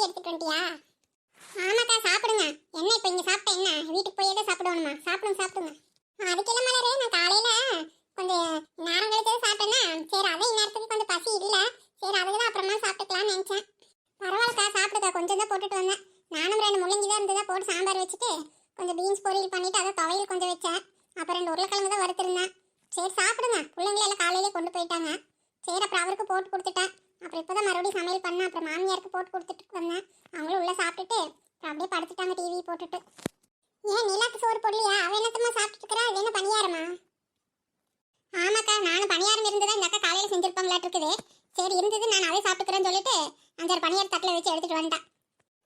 வெட்டி எடுத்துட்டு வந்துட்டியா? ஆமாக்கா சாப்பிடுங்க. என்ன இப்போ இங்கே சாப்பிட்டா என்ன வீட்டுக்கு போய் தான் சாப்பிடுவோமா? சாப்பிடுங்க. அதுக்கெல்லாம் மலரே நான் காலையில் கொஞ்சம் நேரம் கழிச்சு சாப்பிட்டேன்னா சரி அதே நேரத்துக்கு கொஞ்சம் பசி இல்லை, சரி அதுக்கு தான் அப்புறமா சாப்பிட்டுக்கலாம்னு நினச்சேன். பரவாயில்லக்கா சாப்பிடுக்கா, கொஞ்சம் தான் போட்டுட்டு வந்தேன். நானும் 2 முள்ளங்கி தான் இருந்ததா போட்டு சாம்பார் வச்சுட்டு கொஞ்சம் பீன்ஸ் பொரியல் பண்ணிவிட்டு அதை துவையல் கொஞ்சம் வச்சேன். அப்புறம் 2 உருளைக்கிழங்கு தான் வறுத்துருந்தேன். சரி சாப்பிடுங்க, பிள்ளைங்கள எல்லாம் காலையிலே கொண்டு போயிட்டாங்க. சரி அப்புறம் அவருக்கு போட்டு கொடுத்துட்டேன். அப்புறம் இப்போ தான் மறுபடியும் சமையல் பண்ணேன். அப்புறம் மாமியாருக்கு போட்டு கொடுத்துட்டு வந்தேன். அவங்களும் உள்ளே சாப்பிட்டுட்டு அப்படியே படுத்துட்டாங்க டிவி போட்டுட்டு. ஏன் நிலாக்கு சோறு போடலையா? அவன் என்னத்தம்மா சாப்பிட்டுட்டு இருக்கிறா? அது என்ன பணியாரமா? ஆமாக்கா நானும் பணியாரம் இருந்ததா இந்த அக்கா காலையில் செஞ்சிருப்பாங்களாட்டு இருக்குது. சரி இருந்தது நான் அதை சாப்பிட்டுக்கிறேன்னு சொல்லிட்டு 5 பணியாரம் தட்டில் வச்சு எடுத்துகிட்டு வந்துட்டேன்.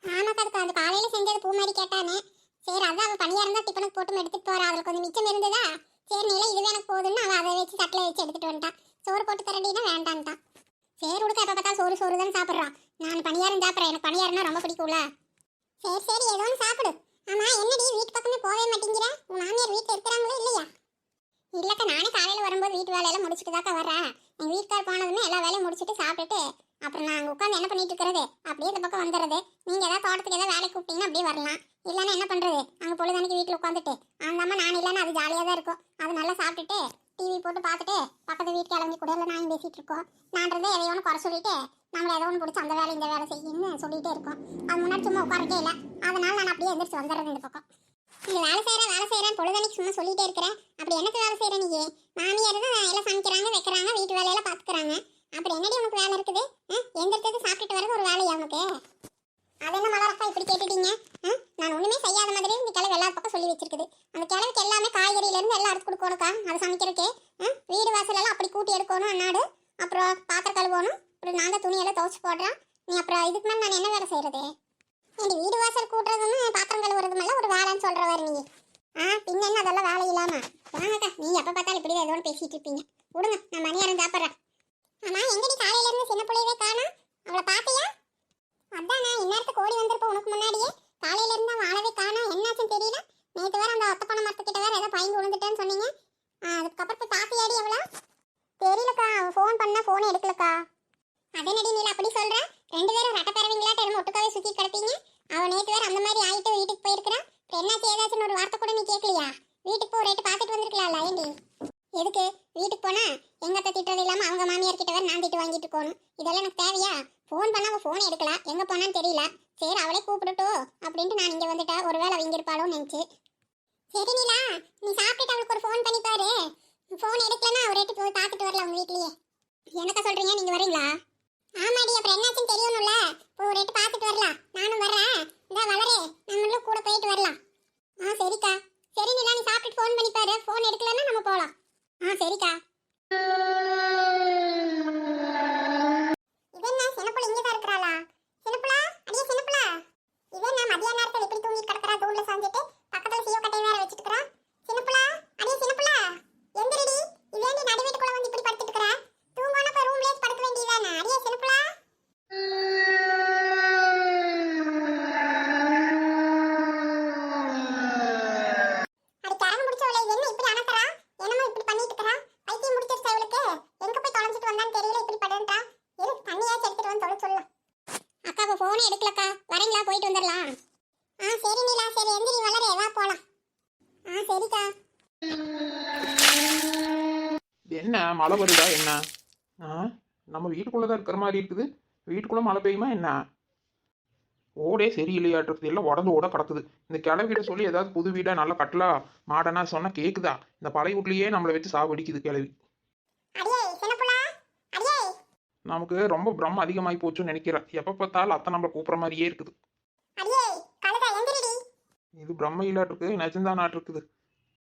ஆமாக்கா அதுக்கு அந்த காலையில் செஞ்சது பூ மாதிரி கேட்டானே. சரி அதான் அவள் பணியாரம் தான் டிஃபனுக்கு போட்டு எடுத்துகிட்டு போகிறா. அதில் கொஞ்சம் மிச்சம் இருந்ததா, சரி நிலை இதுவே எனக்கு போதுன்னு அவள் அதை வச்சு தட்டில் வச்சு எடுத்துகிட்டு வந்துட்டான். சோறு போட்டு தரண்டினா வேண்டான்ட்டான். சரி உடுக்க எப்போ பார்த்தா சோறு தான் சாப்பிட்றான். நான் பணியாரம் சாப்பிட்றேன், எனக்கு பணியாரம்னா ரொம்ப பிடிக்கும்ல. சரி ஏதோ ஒன்று சாப்பிடு. ஆமாம் என்னடி வீட்டு பக்கமே போகவே மாட்டேங்கிற? உன் மாமியார் வீட்டில் இருக்கிறாங்களோ இல்லையா? இல்லைக்கா நானே காலையில் வரும்போது வீட்டு வேலையெல்லாம் முடிச்சுட்டு தாக்கா வரேன். எங்கள் வீட்டுக்கார் போனதுமே எல்லா வேலையும் முடிச்சுட்டு சாப்பிட்டுட்டு அப்புறம் நான் அங்கே உட்காந்து என்ன பண்ணிட்டு இருக்கிறது, அப்படியே இந்த பக்கம் வந்துடுறது. நீங்கள் ஏதாவது தோட்டத்துக்கு ஏதாவது வேலைக்கு கூப்பிட்டீங்கன்னா அப்படியே வரலாம். இல்லைன்னா என்ன பண்ணுறது, அங்கே பொழுதனைக்கு வீட்டில் உட்காந்துட்டு அந்த அம்மா நான் இல்லைன்னா அது ஜாலியாக தான் இருக்கும். அது நல்லா சாப்பிட்டுட்டு டிவி போட்டு பார்த்துட்டு பக்கத்து வீட்டு கிளம்பி கூட இல்லை நாயும் பேசிகிட்டு இருக்கோம். நான்றதே எதையோன்னு குறை சொல்லிட்டு நம்மளை ஏதோ ஒன்று பிடிச்சி அந்த வேலை இந்த வேலை செய்யணும்னு சொல்லிகிட்டே இருக்கோம். அது முன்னாடி சும்மா உட்காரட்டே இல்லை. அதனால் நான் அப்படியே எந்திரிச்சு வந்துடுறது இந்த பக்கம். நீ வேலை செய்கிறேன் பொழுதனைக்கு சும்மா சொல்லிகிட்டே இருக்கிறேன். அப்படி என்னக்கு வேலை செய்கிற நீ? மாமியார் தான் எல்லாம் சமைக்கிறாங்க வைக்கிறாங்க, வீட்டு வேலையெல்லாம் பார்த்துக்கிறாங்க. அப்படி என்னடி உனக்கு வேலை இருக்குது? எந்திரிச்சது சாப்பிட்டுட்டு வரது ஒரு வேலையா உனக்கு? அது என்ன மலரப்பா இப்படி கேட்டுட்டீங்க? நான் ஒன்றுமே செய்யாத மாதிரி இந்த கிழவி எல்லா பக்கம் சொல்லி வச்சிருக்குது. அந்த கிழவிக்கு எல்லாமே காய்கறியிலேருந்து எல்லாம் அறுத்து கொடுக்கணுக்கா. அதை சமைக்கிறதுக்கே வீடு வாசலெல்லாம் அப்படி கூட்டி எடுக்கணும் அன்னாடு. அப்புறம் பாத்திரம் கழுவணும். அப்புறம் நான் தான் துணியெல்லாம் துவைச்சி போடுறேன். நீ அப்புறம் இதுக்கு மேலே நான் என்ன வேலை செய்கிறது? ஏண்டி வீடு வாசல் கூட்டுறதும் பாத்திரம் கழுவுறதுமெல்லாம் ஒரு வேலைன்னு சொல்கிறவர் நீ? பின்ன என்ன அதெல்லாம் வேலை இல்லாமல்? வாங்கக்கா நீ எப்போ பார்த்தாலும் இப்படி ஏதோ ஒன்று பேசிகிட்டு இருப்பீங்க. விடுங்க நான் மணியாரம் சாப்பிட்றேன். ஆமாம் எங்கடி காலையிலேருந்து சின்ன பிள்ளையவே காணோம்? அவளை பார்த்தியா? அதான் நான் இந்நேரத்துக்கு ஓடி வந்திருப்போம் உனக்கு முன்னாடியே. காலையிலேருந்து அவன் ஆளவே காணோம், என்னாச்சுன்னு தெரியல. நேற்று வேறு அந்த ஒத்தப்பனை மரத்துக்கிட்ட வேறு ஏதோ பயந்து விழுந்துட்டேன்னு சொன்னீங்க. அதுக்கப்புறம் போய் பார்த்தியாடி எவ்வளோ? தெரியலக்கா, அவன் ஃபோன் பண்ணால் ஃபோனே எடுக்கலக்கா. அதே நடி நீல அப்படி சொல்ற? 2 பேரும் ரெட்ட பறவைங்களாட்ட என்னமோ ஒட்டுக்காவே சுத்தி கிடப்பீங்க. அவன் நேற்று வேற அந்த மாதிரி ஆயிட்டு வீட்டுக்கு போயிருக்கிறான். என்னாச்சு ஏதாச்சுன்னு ஒரு வார்த்தை கூட நீ கேட்கலையா? வீட்டுக்கு போ ரேட்டு பார்த்துட்டு வந்திருக்கலாம்ல. ஏண்டி எதுக்கு வீட்டுக்கு போனா எங்க அத்தை திட்டுறது இல்லாமல் அவங்க மாமியார் கிட்ட வேற நான் திட்டு வாங்கிட்டு போகணும்? இதெல்லாம் எனக்கு தேவையா? ஃபோன் பண்ணா அவள் ஃபோன் எடுக்கல, எங்கே போனான்னு தெரியல. சரி அவளே கூப்பிட்டுட்டோ அப்படின்ட்டு நான் இங்கே வந்துட்டா. ஒரு வேளை அவங்க இருப்பாளோன்னு நினச்சி. சரி நீலா நீ சாப்பிட்டுட்டு அவளுக்கு ஒரு ஃபோன் பண்ணி பாரு. ஃபோன் எடுக்கலன்னா ஒரு ரேட்டு போய் பார்த்துட்டு வரல அவங்க வீட்லேயே. என்னக்கா சொல்கிறீங்க, நீங்கள் வரீங்களா? ஆமாடி அப்புறம் என்னாச்சுன்னு தெரியணும்ல. இப்போ ஒரு ரேட்டு பார்த்துட்டு வரலாம். நானும் வர்றேன். இந்த வளரே நம்மளும் கூட போயிட்டு வரலாம். சரிக்கா. சரி நீலா நீ சாப்பிட்டுட்டு ஃபோன் பண்ணி பாரு. ஃபோன் எடுக்கலன்னா நம்ம போகலாம். சரிக்கா. இவன் சின்னப்புள்ள இங்கே தான் இருக்கிறாளா? சின்னப்புளா அடியே சின்னப்புளா. இவன் மதியான நேரத்தில் எப்படி தூங்கிட்டு கிடக்கிறா? தூண்ல சாஞ்சிட்டு பக்கத்தில் சீவ கட்டையை வேற வச்சுட்டு இருக்கிறா. சின்னப்புளா அடியே சின்னப்புளா எந்திரடி. இவேண்டி நடு வீட்டுக்குள்ள வந்து இப்படி படுத்துட்டு இருக்கிறா? தூங்கான போய் ரூம்லயே படுக்க வேண்டியதானே? அடியே சின்னப்புளா. அடி கரங்க முடிச்சவளே என்ன இப்படி அணக்கறா? என்னமோ இப்படி பண்ணிட்டு இருக்கறா? பைத்தியம் முடிச்சிருச்சா இவளுக்கு? எங்க போய் தொலைஞ்சிட்டு வந்தான்னு தெரியல, இப்படி படுறா. இரு தண்ணியாச்சு எடுத்துட்டு வந்து தொலை சொல்லலாம். அக்கா அப்ப போனே எடுக்கலக்கா. வரீங்களா? போயிட்டு வந்துடலாம். சரி நீலா. சரி எந்திரி வளரே வா போலாம். சரிக்கா. என்ன மழை வருதா என்ன? நம்ம வீட்டுக்குள்ளதான் இருக்கிற மாதிரி இருக்குது. வீட்டுக்குள்ள மழை பெய்யுமா என்ன? ஓடே சரியில்லையாட்டுறது, எல்லாம் உடந்து ஓட கிடக்குது. இந்த கிளை வீடை சொல்லி ஏதாவது புது வீடா நல்லா கட்டலா மாடனா சொன்னா கேக்குதா? இந்த பழைய வீட்லயே நம்மளை வச்சு சாவடிக்குது கிளவி. நமக்கு ரொம்ப பிரம்ம அதிகமாகி போச்சுன்னு நினைக்கிறேன். எப்ப பார்த்தாலும் அத்தை நம்மளை கூப்பிட்ற மாதிரியே இருக்குது. இது பிரம்ம இல்லாட்டு நிஜம்தான் நாட்டு இருக்குது.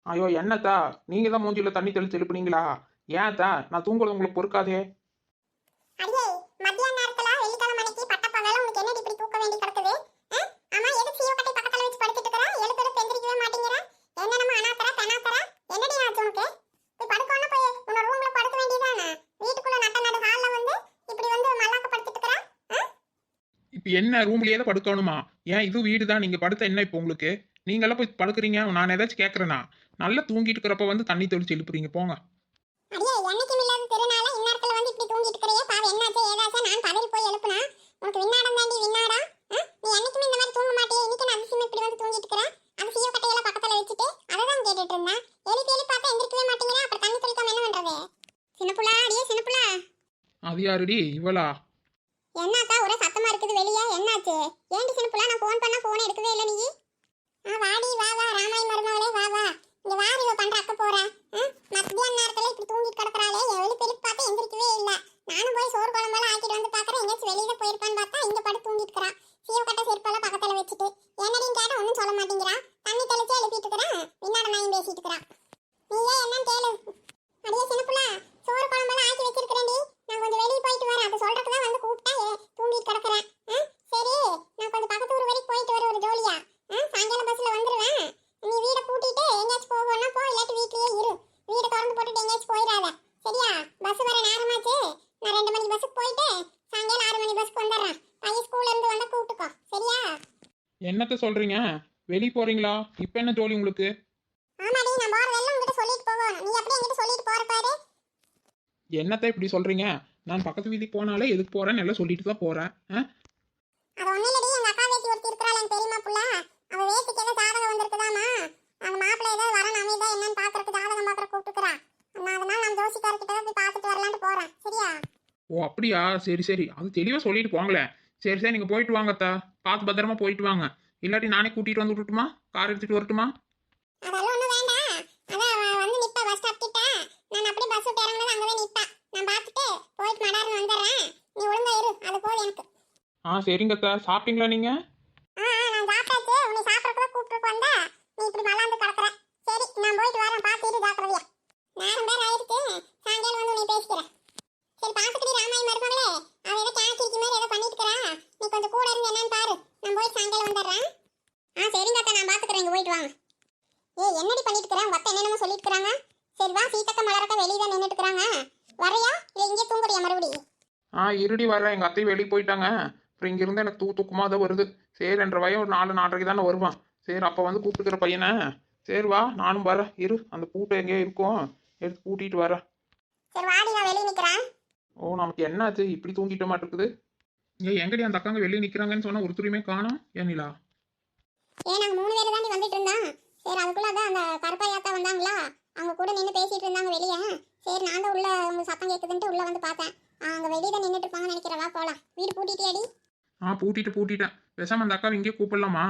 ஐயோ என்னத்தா நீங்க தான் மூஞ்சில தண்ணி தெளிச்சு எழுப்புனீங்களா? ஏன்த்தா நான் தூங்குறது உங்களுக்கு பொறுக்காதே? இப்போ என்ன ரூம்லயே தான் படுக்கணுமா? ஏன் இது வீடு தான், நீங்க படுத்த என்ன இப்போ உங்களுக்கு? நீங்கெல்லாம் போய் படுக்கிறீங்க, நான் ஏதாச்சும் கேட்கறேனா? நல்லா தூங்கிட்டு இருக்கிறப்ப வந்து தண்ணி தெளிச்சு எழுப்புறீங்க போங்க. யாருடி இவளா? என்னக்கா ஒரே சத்தமா இருக்குது வெளியே, என்னாச்சு? ஏன்டி சின்ன புள்ள, நான் ஃபோன் பண்ணா ஃபோன் எடுக்கவே இல்லை நீ. வாடி வா வா ராமாய் மருமகளே வா வா. இங்க வாரி இவ பண்ற அக்க போற. மத்தியான நேரத்துல இப்படி தூங்கிட்டு கிடக்குறாளே, எழுப்பி எழுப்பி பார்த்தா எந்திரிக்கவே இல்ல. நானும் போய் சோறு குழம்பெல்லாம் ஆக்கிட்டு வந்து பாக்குறேன், எங்கேயாச்சும் வெளியில போயிருப்பான்னு பார்த்தா இங்க படுத்து தூங்கிட்டு இருக்கிறா. சீவக்கட்ட செருப்பெல்லாம் பக்கத்துல வச்சுட்டு என்னடின்னு கேட்டா ஒன்னும் சொல்ல மாட்டேங்கிறா. தண்ணி தெளிச்சு எழுப்பிட்டு இருக்கிறேன், விண்ணாட நாயும் பேசிட்டு இருக்கிறா. நீயே என்னன்னு கேளு. அடியே சின்ன புள்ள, சோறு குழம்பெல்லாம் ஆக்கி வச்சிருக்கிறேன்டி, நான் கொஞ்சம் வெளியே போயிட்டு வரேன். அது சொல்றதுக்கு தான் வந்து கூப்பிட்டா தூங்கிட்டு கிடக்குறேன். சரி, நான் கொஞ்சம் பக்கத்து ஊர் வரைக்கும் போயிட்டு வர ஒரு ஜோலியா. சாயங்காலம் பஸ்ல வந்துருவேன். நீ வீட பூட்டிட்டு எங்கேயாச்சும் போகணும்னா போ, இல்லாட்டி வீட்லயே இரு. வீட திறந்து போட்டுட்டு எங்கேயாச்சும் போயிடாத, சரியா? பஸ் வர நேரமாச்சு. நான் 2 மணிக்கு பஸ்ஸுக்கு போயிட்டு சாயங்காலம் 6 மணி பஸ்க்கு வந்துடுறேன். பையன் ஸ்கூல்ல இருந்து வந்தா கூப்பிட்டுக்கோ, சரியா? என்னத்த சொல்றீங்க? வெளியே போறீங்களா? இப்ப என்ன ஜோலி உங்களுக்கு? ஆமாடி, நான் போறதெல்லாம் உங்ககிட்ட சொல்லிட்டு போகணும். நீ அப்படியே என்கிட்ட சொல்லிட்டு போற பாரு. என்னத்த இப்படி சொல்றீங்க? நான் பக்கத்து வீதிக்கு போனாலே எதுக்கு போறேன்னு எல்லாம் சொல்லிட்டு தான் போறேன். அது ஒண்ணு இல்லடி, எங்க அக்கா வேட்டி ஒருத்தி இருக்கறாளே, என் பெரியம்மா புள்ள. அவ வேட்டிக்கு ஏதோ ஜாதகம் வந்திருக்குதாமா. அந்த மாப்பிள்ளை ஏதோ வரணும், அமைதா என்னன்னு பாக்குறதுக்கு ஜாதகம் பாக்குற கூப்பிட்டுக்கிறா. அதனால நான் ஜோசிக்காரர்கிட்ட போய் பார்த்துட்டு வரலான்னு போறேன், சரியா? ஓ அப்படியா? சரி சரி, அது தெளிவா சொல்லிட்டு போங்களேன். சரி சரி, நீங்க போயிட்டு வாங்கத்தா. பார்த்து பத்திரமா போயிட்டு வாங்க. இல்லாட்டி நானே கூட்டிட்டு வந்து விட்டுட்டுமா? கார் எடுத்துட்டு வரட்டுமா? அதெல்லாம் ஒண்ணும் வேண்டாம். அதான் அவ வந்து நிப்பா பஸ் ஸ்டாப் கிட்ட. நான் அப்படியே பஸ் விட்டு இறங்குனது அங்கவே நிப்பா. நான் பார்த்துட்டு போயிட்டு மடார்னு வந்துடுறேன். நீ ஒழுங்கா இரு, அது போதும் எனக்கு. சரிங்கத்தா. சாப்பிட்டீங்களா நீங்க? நான் சாப்பிட்டாச்சு. உன்னை சாப்பிட்றதுக்கு கூப்பிட்டு வந்தா நீ இப்படி மலாந்து கிடக்குற. சரி, நான் போயிட்டு வரேன். பார்த்துட்டு ஜாக்கிரதையா. நேரம் பேர் ஆயிடுச்சு, சாயங்காலம் வந்து உன்னை பேசிக்கிறேன். சரி, பார்த்துக்கிட்டு ராமாய் மருமகளே, அவ ஏதோ கேக்கிரிக்கு மாதிரி ஏதோ பண்ணிட்டு இருக்கறா. நீ கொஞ்சம் கூட இருந்து என்னன்னு பாரு. நான் போய் சாயங்காலம் வந்துடுறேன். சரிங்க அக்கா, நான் பார்த்துக்கிறேன். இங்கே போயிட்டு வாங்க. என்னடி பண்ணிட்டு இருக்கிறேன்? உங்க அத்தை என்னென்னமோ சொல்லிட்டு இருக்கிறாங்க. சரி வா, சீத்தக்க மலரக்க வெளியே தான் நின்றுட்டு இருக்கிறாங்க. வரையா இல்லை இங்கே தூங்குறியா மறுபடியும்? இருடி வரேன். எங்க அத்தையும் வெளியே போயிட்டாங்க. அப்புறம் இங்க இருந்து எனக்கு தூக்கமா தான் வருது. சரி, 2:30 வயது ஒரு 4 4:30 தானே வருவான். சரி, அப்ப வந்து கூப்பிட்டுக்கிற பையனை. சரி வா, நானும் வரேன். இரு, அந்த பூட்டை எங்கேயோ இருக்கும், எடுத்து பூட்டிட்டு வரேன். சரி வாடி, நான் வெளியே நிற்கிறேன். ஓ, நமக்கு என்னாச்சு இப்படி தூங்கிட்ட மாட்டிருக்குது? எங்கடி அந்த அக்காங்க வெளியே நிக்கிறாங்கன்னு சொன்னா ஒருத்தருமே காணோம். ஏனிலா? நாங்கள் 3 பேர் தாண்டி வந்துட்டு இருந்தோம். சரி, அதுக்குள்ள தான் அந்த கருப்பாயாத்தா வந்தாங்களா, அவங்க கூட நின்று பேசிட்டு இருந்தாங்க வெளியே. சரி, நான் தான் உள்ள உங்களுக்கு சத்தம் கேட்குதுன்ட்டு உள்ள வந்து பார்த்தேன். அங்கே வெளியே தான் நின்றுட்டு இருப்பாங்கன்னு நினைக்கிறவா. போகலாம். வீடு பூட்டிட்டியாடி? பூட்டிட்டேன். பேசாம அந்த அக்காவை இங்கே கூப்பிடலாமா?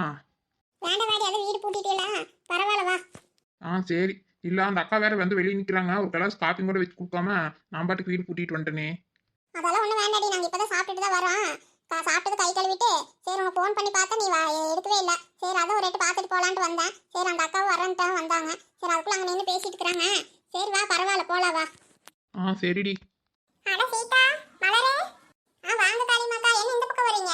வேண்டாம் வாடி, அதை வீடு பூட்டிட்டீங்களா? பரவாயில்ல வா. சரி. இல்ல, அந்த அக்கா வேற வந்து வெளியே நிக்கிறாங்க. ஒரு கிளாஸ் காப்பி கூட வச்சு கொடுக்காம நான் பாட்டுக்கு வீடு பூட்டிட்டு வந்துட்டேனே. அதெல்லாம் ஒன்றும் வேண்டாடி, நாங்கள் இப்போ தான் சாப்பிட்டுட்டு தான் வரோம். சாப்பிட்டது கை கழுவிட்டு சரி உனக்கு ஃபோன் பண்ணி பார்த்தா நீ எடுக்கவே இல்லை. சரி, அதை ஒரு ரேட்டு பார்த்துட்டு போகலான்ட்டு வந்தேன். சரி, அந்த அக்காவும் வரேன்ட்டு வந்தாங்க. சரி, அதுக்குள்ள அங்கே நின்று பேசிட்டு இருக்கிறாங்க. சரி வா, பரவாயில்ல போலாம் வா. சரிடி. அட சீதா, மலரே. வாங்க காளிமாக்கா, என்ன இந்த பக்கம் வரீங்க?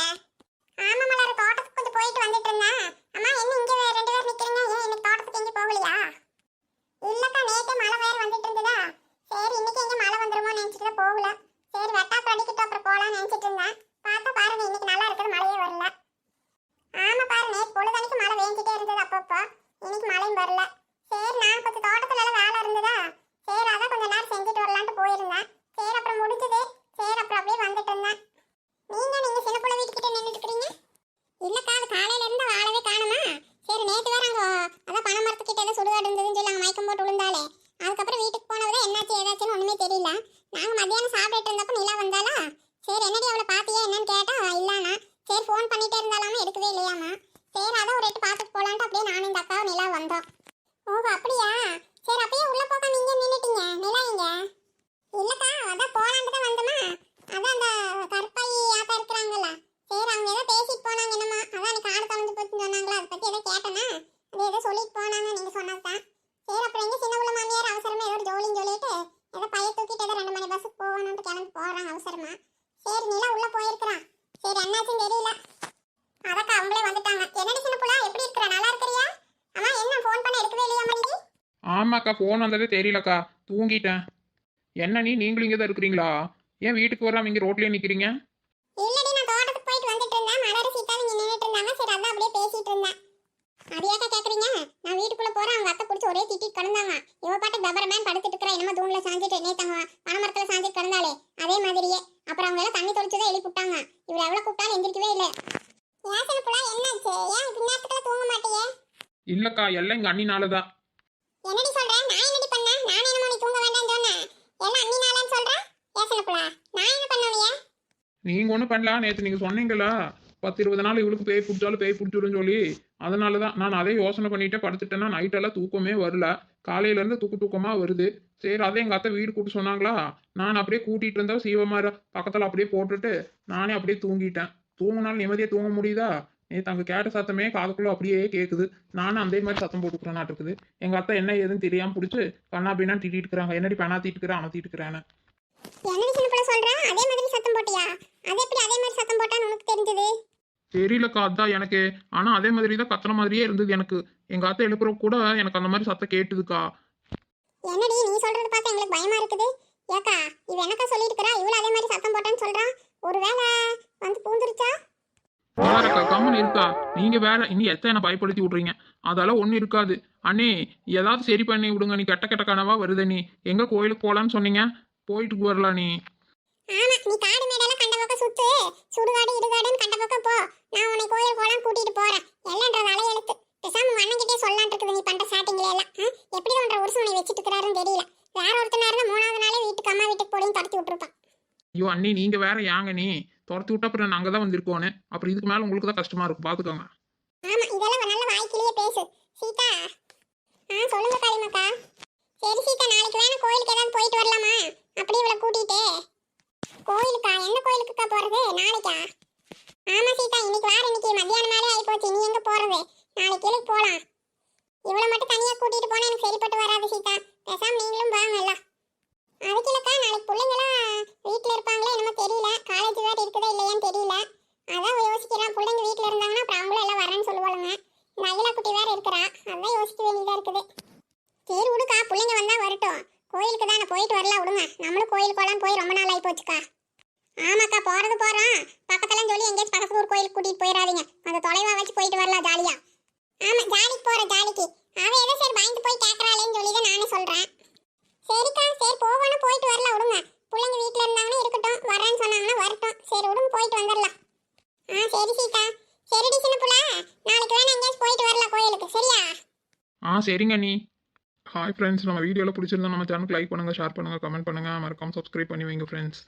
ஆமா மலர், தோட்டத்துக்கு கொஞ்சம் போயிட்டு வந்துட்டு இருந்தேன். அம்மா, என்ன இங்கே 2 பேர் நிற்கிறீங்க? ஏன் இன்னைக்கு தோட்டத்துக்கு எங்கேயும் போகலையா? இல்லக்கா, நேற்று மழை வேறு வந்துட்டு இருந்ததா. சரி, இன்னைக்கு எங்கே மழை வந்துருமோ நினச்சிட்டு தான் போகல. சரி, வெட்டாப்பு அடிக்கிட்டு அப்புறம் போகலான்னு நினச்சிட்டு இருந்தேன். பார்த்தா பாருங்க, இன்னைக்கு நல்லா இருக்குது, மழையே வரல. ஆமா பாரு, நேற்று பொழுதனைக்கு மழை வேஞ்சிட்டே இருந்தது அப்பப்போ. இன்னைக்கு மழையும் வரல. சரி, நான் கொஞ்சம் தோட்டத்துல எல்லாம் வேலை இருந்ததா. சரி, அதான் கொஞ்ச நேரம் செஞ்சுட்டு வரலான்ட்டு போயிருந்தேன். சரி, அப்புறம் முடிஞ்சது. சரி, அப்புறம் அப்படியே வந்துட்டு இருந்தேன். நீங்க சின்ன பிள்ளை வீட்டுக்கிட்ட நின்றுட்டு இருக்கிறீங்க? இல்லக்கா, அது காலையில இருந்து வாழவே காணுமா. சரி, நேற்று வேற அங்கே அதான் பனை மரத்துக்கிட்ட ஏதோ சுடுகாடு இருந்ததுன்னு சொல்லி அங்கே மயக்கம் போட்டு விழுந்தாலே. அதுக்கப்புறம் வீட்டுக்கு போனவதான் என்னாச்சு ஏதாச்சுன்னு ஒன்றுமே தெரியல. நாங்கள் மத்தியானம் சாப்பிட்டுட்டு இருந்தப்போ நிலா வந்தாலா. சரி, என்னடி அவளை பார்த்தியா என்னன்னு கேட்டா இல்லானா. சரி, ஃபோன் பண்ணிட்டே இருந்தாலாமா, எடுக்கவே இல்லையாமா. சரி, அதான் ஒரு ரேட்டு பார்த்துட்டு போகலான்ட்டு அப்படியே நானும் இந்த அக்காவும் நிலா வந்தோம். ஓஹோ அப்படியா? சரி, அப்பயே உள்ள போக நீங்க நின்றுட்டீங்க. நிலா இங்க இல்லக்கா, அதான் போகலான்ட்டு தான் வந்தோமா. அதான் அந்த கற்பாயி ஆத்தா இருக்கிறாங்கல்ல. சரி, அவங்க ஏதோ பேசிட்டு போனாங்க என்னமா. அதான் எனக்கு ஆடு தொலைஞ்சு போச்சுன்னு சொன்னாங்களா, அதை பற்றி ஏதோ கேட்டேன்னா அது ஏதோ சொல்லிட்டு போனாங்க, நீங்க சொன்னதுதான். சரி, அப்புறம் எங்க சின்ன உள்ள மாமியார் அவசரமா ஏதோ ஜோலின்னு சொல்லிட்டு ஏதோ பைய தூக்கிட்டு ஏதோ 2 மணி பஸ்ஸுக்கு போகணுன்ட்டு கிளம்பி போறாங்க அவசரமா. சரி, நிலா உள்ள போயிருக்கிறான். சரி, என்னாச்சுன்னு தெரியல. அதக்கா அவங்களே வந்துட்டாங்க. என்னடி சின்ன புள்ள, எப்படி இருக்கிற? நல்லா இருக்கிறியா? அம்மா, என்ன ஃபோன் பண்ண எடுக்கவே இல்லையா மணி? ஆமாக்கா, ஃபோன் வந்ததே தெரியலக்கா, தூங்கிட்டேன். என்ன நீங்களும் இங்கே தான் இருக்கிறீங்களா? ஏன் வீட்டுக்கு வராம இங்கே ரோட்லயே நிக்கிறீங்க? இல்லடி, நான் தோட்டத்துக்கு போயிட்டு வந்துட்டு இருந்தேன். மலர் சீதா இங்க நின்னுட்டு இருந்தாங்க. சரி, அதான் அப்படியே பேசிட்டு இருந்தேன். அதையாக்கா கேக்குறீங்க? நான் வீட்டுக்குள்ள போறேன், அவங்க அத்தை பிடிச்சி ஒரே திட்டிட்டு கிடந்தாங்க. இவ பாட்டு டபரமேன் படுத்துட்டு இருக்கிற என்னமோ தூண்ல சாஞ்சிட்டு நேத்தாங்க பனைமரத்துல சாஞ்சிட்டு கிடந்தாலே அதே மாதிரியே. அப்புறம் அவங்க எல்லாம் தண்ணி தொளிச்சுதான் எழுப்பி விட்டாங்க. இவர் எவ்வளவு கூப்பிட்டாலும் எந்திரிக்கவே இல்லை. ஏன் சின்ன புள்ள, என்னாச்சு? ஏன் பின்னாத்துக்குள்ள தூங்க மாட்டியே? இல்லக்கா, எல்லாம் எங்க அண்ணினாலதான். என்னடி சொல்ற? நான் என்னடி பண்ணேன்? நான் என்னமோ நீ தூங்க வேண்டாம்னு சொன்னேன். எல்லாம் அண்ணினாலன்னு சொல்ற? ஏன் சின்ன புள்ள, நான் என்ன பண்ணேன்? நீங்க ஒன்றும் பண்ணலாம். நேற்று நீங்க சொன்னீங்களா 10-20 நாள் இவளுக்கு பேய் பிடிச்சாலும் பேய் பிடிச்சிருன்னு சொல்லி. அதனால தான் நான் அதே யோசனை பண்ணிட்டே படுத்துட்டேன்னா நைட்டெல்லாம் தூக்கமே வரல. காலையில இருந்து தூக்கமா வருது. சரி அதே எங்க அத்தை வீடு கூட்ட சொன்னாங்களா, நான் அப்படியே கூட்டிட்டு இருந்தா சீவமார பக்கத்துல அப்படியே போட்டுட்டு நானே அப்படியே தூங்கிட்டேன். தூங்குனாலும் நிம்மதியா தூங்க முடியுதா? நேத்து அங்க கேட்ட சத்தமே காதுக்குள்ள அப்படியே கேக்குது. நானும் அதே மாதிரி சத்தம் போட்டுக்கிறேனாட்டு இருக்குது. எங்க அத்தை என்ன ஏதுன்னு தெரியாம புடிச்சு கண்ணா பின்னான்னு திட்டிட்டு இருக்கிறாங்க. என்னடி பெண்ணாத்திட்டு இருக்கிற அமத்திட்டு இருக்கிறேன்னு. என்னடி சின்ன பிள்ளை சொல்ற? அதே மாதிரி சத்தம் போட்டியா? அது எப்படி அதே மாதிரி சத்தம் போட்டான்னு உனக்கு தெரிஞ்சது? தெரியலக்கா அதான் எனக்கு. ஆனா அதே மாதிரி தான் கத்துன மாதிரியே இருந்தது எனக்கு. எங்க அத்தை எழுப்புற கூட எனக்கு அந்த மாதிரி சத்தம் கேட்டுதுக்கா. என்னடி நீ சொல்றது பார்த்தா எங்களுக்கு பயமா இருக்குது. ஏக்கா இவ என்னக்கா சொல்லிட்டு இருக்கறா? இவ்வளவு அதே மாதிரி சத்தம் போட்டான்னு சொல்றா. ஒருவேளை வந்து பூந்துருச்சா? வேறக்கா கம்முன்னு இருக்கா. நீங்க வேற இனி எத்த என்ன பயப்படுத்தி விட்றீங்க. அதெல்லாம் ஒன்றும் இருக்காது. அண்ணே ஏதாவது சரி பண்ணி விடுங்க. நீ கெட்ட கெட்ட கனவா வருது. நீ எங்க கோயிலுக்கு போலான்னு சொன்னீங்க? போயிட்டு வரலாம் நீ. ஆமா நீ காடு மேடெல்லாம் கண்ட பக்கம் சுத்து. சுடுகாடு இடுகாடுன்னு கண்ட பக்கம் போ. நான் உன்னை கோயில் போலாம் கூட்டிட்டு போறேன். எல்லாம்ன்ற தலையெழுத்து. பேசாம உங்க அண்ணன்கிட்டே சொல்லலாம்னு இருக்குது நீ பண்ற ஸ்டார்டிங்ல எல்லாம். எப்படி ஒன்ற ஒரு உன்னை வச்சிட்டு இருக்கிறாருன்னு தெரியல. வேற ஒருத்தனா இருந்தா 3வது நாளே வீட்டுக்கு அம்மா வீட்டுக்கு போடின்னு துரத்தி விட்டுருப்பான். ஐயோ அண்ணி நீங்க வேற ஏங்க நீ துரத்தி விட்டா அப்புறம் நாங்க தான் வந்திருக்கோன்னு. அப்புறம் இதுக்கு மேல உங்களுக்கு தான் கஷ்டமா இருக்கும். பாத்துக்கோங்க. ஆமா இதெல்லாம் நல்ல வாய்க்கிலேயே பேசு. சீதா சொல்லுங்க காளிமக்கா. சரி சீதா நாளைக்கு வேணா கோயிலுக்கு ஏதாவது போயிட்டு வரலாமா? அப்படியே இவளை கூட்டிட்டு. கோயிலுக்கா? எந்த கோயிலுக்குக்கா போறது? நாளைக்கா? ஆமா சீதா இன்னைக்கு இன்னைக்கு மத்தியானம் மேலே ஆகி போச்சு. நீ எங்க போறது? நாளைக்கு எழுக்கு போலாம். இவளை மட்டும் தனியா கூட்டிட்டு போனா எனக்கு சரிப்பட்டு வராது சீதா. பேசாம நீங்களும் வாங்க எல்லாம். அதுக்கு இல்லக்கா நாளைக்கு பிள்ளைங்களாம் வீட்டுல இருப்பாங்களே என்னமோ தெரியல. காலேஜ் வேற இருக்குதா இல்லையான்னு தெரியல. அதான் யோசிக்கிறேன். பிள்ளைங்க வீட்டுல இருந்தாங்கன்னா அப்புறம் அவங்களும் எல்லாம் வரேன்னு சொல்லுவாளுங்க. இந்த அகிலா குட்டி வேற இருக்கிறா. அதான் யோசிக்க வேண்டியதா இருக்குது. சரி விடுக்கா பிள்ளைங்க வந்தா வரட்டும். கோயிலுக்கு தானே போயிட்டு வரலாம் விடுங்க. நம்மளும் கோயிலுக்கு போலாம் போய் ரொம்ப நாள் ஆகி போச்சுக்கா. ஆமாக்கா போறது போறோம். பக்கத்துலன்னு சொல்லி எங்கேயாச்சும் பக்கத்து ஊர் கோயிலுக்கு கூட்டிட்டு போயிடாதீங்க. அந்த தொலைவா வச்சு போயிட்டு வரலாம் ஜாலியா. ஆமா ஜாலிக்கு போறேன் ஜாலிக்கு. அவ ஏதோ சரி பயந்து போய் கேட்கறாளேன்னு சொல்லி தான் நானே சொல்றேன். சரிக்கா சரி போகணும் போயிட்டு வரலாம் விடுங்க. பிள்ளைங்க வீட்டுல இருந்தாங்கன்னா இருக்கட்டும். வரேன்னு சொன்னாங்கன்னா வரட்டும். சரி விடுங்க போயிட்டு வந்துடலாம். சரி சீதா. சரிடி சின்ன புள்ள நாளைக்கு வேணா எங்கேயாச்சும் போயிட்டு வரலாம் கோயிலுக்கு சரியா? சரிங்க நீ. ஹாய் ஃப்ரெண்ட்ஸ், நம்ம வீடியோவில் பிடிச்சிருந்தா நம்ம சேனலுக்கு லைக் பண்ணுங்க, ஷேர் பண்ணுங்க, கமெண்ட் பண்ணுங்க, மறக்காம சப்ஸ்கிரைப் பண்ணி வைங்க ஃப்ரெண்ட்ஸ்.